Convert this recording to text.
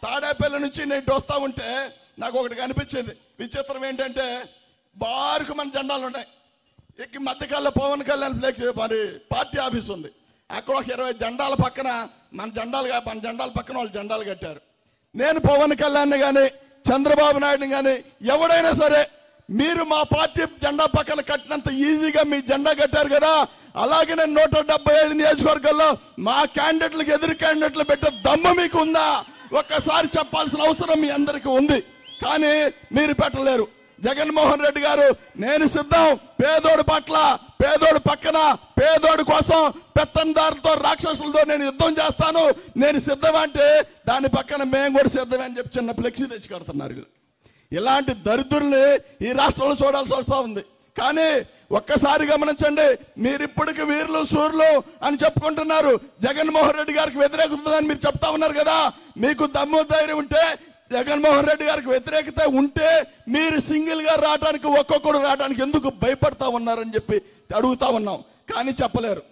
తాడేపల్లి నుంచి నేను వస్తూ ఉంటే నాకు ఒకటి కనిపించింది. విచిత్రం ఏంటంటే బారుకు మన జెండాలు ఉన్నాయి. ఇక మధ్యకాలంలో పవన్ కళ్యాణ్ ఫ్లెక్స్ మరి పార్టీ ఆఫీస్ ఉంది. అక్కడ ఒక 20 జెండాల పక్కన మన జెండాల పక్కన వాళ్ళు జెండాలు కట్టారు. నేను పవన్ కళ్యాణ్ కానీ చంద్రబాబు నాయుడు కానీ ఎవడైనా సరే మీరు మా పార్టీ జెండా పక్కన కట్టినంత ఈజీగా మీ జెండా కట్టారు కదా, అలాగే నేను 175 నియోజకవర్గాల్లో మా క్యాండిడేట్లకు ఎదురు క్యాండిడేట్లు పెట్టే దమ్ము మీకు ఉందా? ఒక్కసారి చెప్పాల్సిన అవసరం మీ అందరికీ ఉంది. కానీ మీరు పెట్టలేరు. జగన్మోహన్ రెడ్డి గారు నేను సిద్ధం, పేదోడి పట్ల, పేదోడి పక్కన, పేదోడి కోసం పెత్తందారులతో రాక్షసులతో నేను యుద్ధం చేస్తాను, నేను సిద్ధం అంటే దాని పక్కన మేము కూడా సిద్ధమే అని చెప్పి చిన్న ఫ్లెక్సీ తెచ్చి కడుతున్నారు. ఇలాంటి దరిద్రుల్ని ఈ రాష్ట్రంలో చూడాల్సి వస్తూ ఉంది. కానీ ఒక్కసారి గమనించండి, మీరు ఇప్పటికి వీరులు సూర్యులు అని చెప్పుకుంటున్నారు. జగన్మోహన్ రెడ్డి గారికి వ్యతిరేకతని మీరు చెప్తా ఉన్నారు కదా. మీకు దమ్ము ధైర్యం ఉంటే, జగన్మోహన్ రెడ్డి గారికి వ్యతిరేకత ఉంటే మీరు సింగిల్ గా రావడానికి, ఒక్కొక్కడు రావడానికి ఎందుకు భయపడతా ఉన్నారని చెప్పి అడుగుతా ఉన్నాం. కానీ చెప్పలేరు.